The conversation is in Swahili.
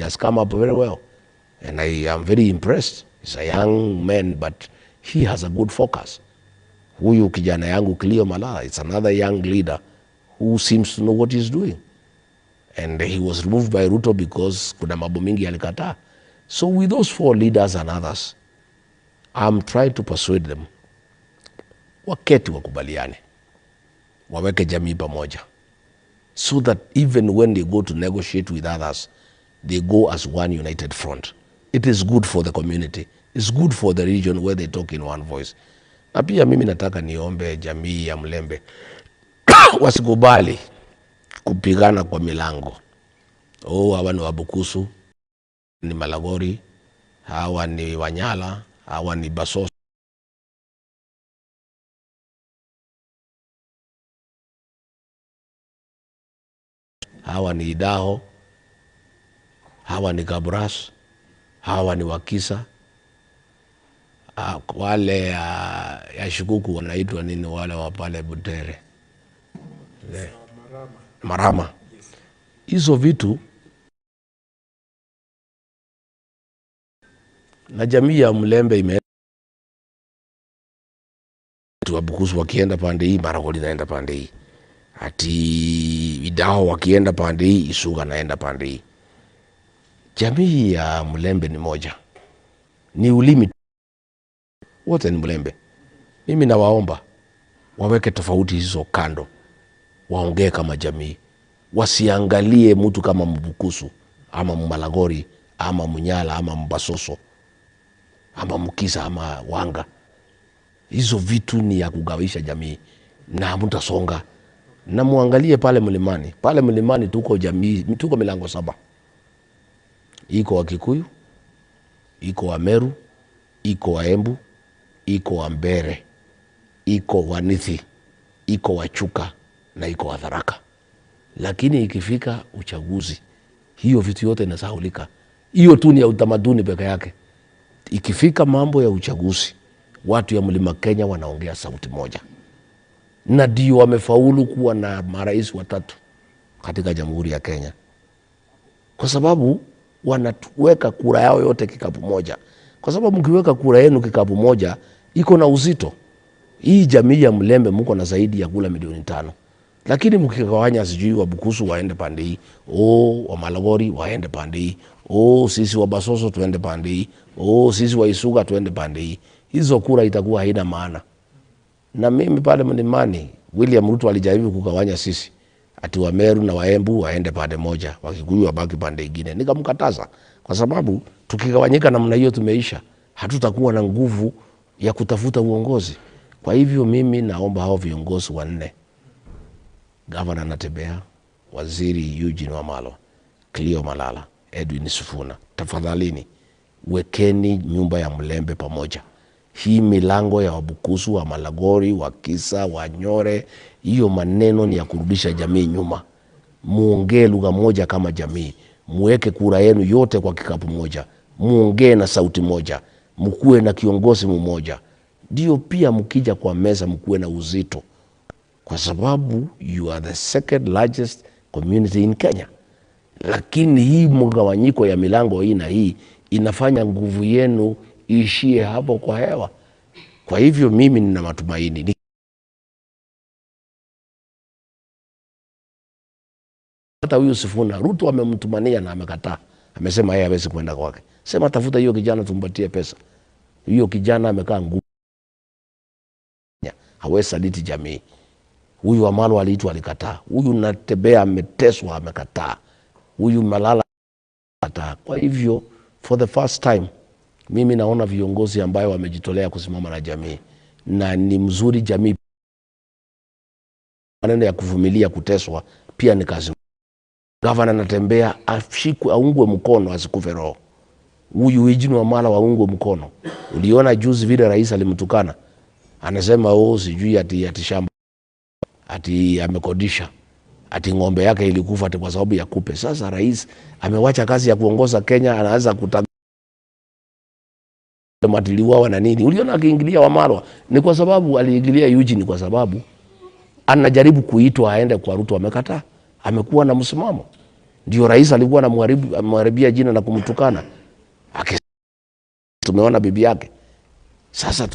He has come up very well, and I am very impressed. He's a young man, but he has a good focus. Huyu kijana yangu Cleo Malala, it's another young leader who seems to know what he's doing. And he was removed by Ruto because kuna mambo mingi alikataa. So with those 4 leaders and others, I'm trying to persuade them, waketi wakubaliane, waweke jamii pamoja, so that even when they go to negotiate with others, they go as one united front. It is good for the community. It's good for the region where they talk in one voice. Na pia mimi nataka niombe jamii ya Mlembe wasikubali kupigana kwa milango. Hawa ni Wabukusu, ni Malagori, hawa ni Wanyala, hawa ni Basoso, hawa ni Idaho, hawa ni Kabras, hawa ni Wakisa, wale ya Shikuku wanaitwa nini, wale wa pale Butere, Marama. Hizo vitu na jamii ya Mlembe ime Wabukusu wakienda pande hii, Maragoli naenda pande hii. Ati Idaho wakienda pande hii, Isuga naenda pande hii. Jamii ya Mlembe ni moja. Ni ulimi wote ni Mlembe. Mimi nawaomba waweke tofauti hizo kando, waongee kama jamii. Wasiangalie mtu kama Mbukusu ama Malagori ama Munyala ama Mbasoso ama Mukisa ama Wanga. Hizo vitu ni ya kugawisha jamii na mtasonga. Na muangalie pale mlimani. Pale mlimani tuko jamii, tuko milango 7. Iko wa Kikuyu, iko wa Meru, iko wa Embu, iko wa Mbere, iko wa Nithi, iko wa Chuka na iko wa Tharaka. Lakini ikifika uchaguzi, hiyo vitu yote inasahulika. Hiyo tu ni ya utamaduni peke yake. Ikifika mambo ya uchaguzi, watu ya Mlima Kenya wanaongea sauti moja. Na ndio wamefaulu kuwa na marais 3 katika Jamhuri ya Kenya. Kwa sababu wanaweka kura yao yote kikapu moja. Kwa sababu mkiweka kura yenu kikapu moja, iko na uzito. Hii jamii ya Mlembe mko na zaidi ya kula milioni 5. Lakini mkigawanya, sijui Wabukusu waende pande hii, wa Malagori waende pande hii, sisi wa Basoso tuende pande hii, sisi wa Isuga tuende pande hii, hizo kura itakuwa haina maana. Na mimi pale mlimani, William Ruto alijaribu kugawanya sisi, ati wa Meru na Waembu waende pande moja, Wakikuyu wabaki pande nyingine. Nikamkataza, kwa sababu tukigawanyika namna hiyo tumeisha, hatutakuwa na nguvu ya kutafuta uongozi. Kwa hivyo mimi naomba hao viongozi 4, Governor Natembeya, Waziri Eugene Wamalwa, Cleo Malala, Edwin Sifuna, tafadhalini wekeni nyumba ya Mlembe pamoja. Hii milango ya Wabukusu, wa Malagori, wa Kisa, wa Nyore, hiyo maneno ni ya kurudisha jamii nyuma. Muongee lugha moja kama jamii. Muweke kura yenu yote kwa kikapu moja. Muongee na sauti moja. Mkuwe na kiongozi mmoja. Ndio pia mkija kwa meza mkuwe na uzito. Kwa sababu you are the 2nd largest community in Kenya. Lakini hii mgawanyiko ya milango hii na hii inafanya nguvu yenu ishie hapo kwa hewa. Kwa hivyo mimi nina matumaini. Hata huyu Sifuna, Ruto amemtumania na amekataa. Amesema yeye hawezi kwenda kwake. Sema tafuta hiyo kijana tumpatie pesa. Hiyo kijana amekaa ngumu. Hawezi saliti jamii. Huyu Wamalwa aliitwa alikataa. Huyu Natembeya ameteswa amekataa. Huyu Malala amekataa. Kwa hivyo for the first time mimi naona viongozi ambayo wamejitolea kusimama na jamii. Na ni mzuri jamii. Maneno ya kuvumilia kuteswa pia ni kazi. Governor Natembeya ashikwe, aungwe mkono, asikufe roho. Huyu Eugene Wamalwa aungwe mkono. Uliona juzi vile rais alimtukana. Anasema sijui ati shamba, ati amekodisha, ati ng'ombe yake ilikufa ati kwa sababu ya kupe. Sasa rais amewacha kazi ya kuongoza Kenya, anaanza matiliwa na nini. Uliona akiingilia Wamalwa ni kwa sababu aliingilia Eugene, kwa sababu anajaribu kuitwa aende kwa Ruto, amekataa. Amekuwa na msimamo. Ndio rais alikuwa anamharibia jina na kumtukana. Tumeona bibi yake. Sasa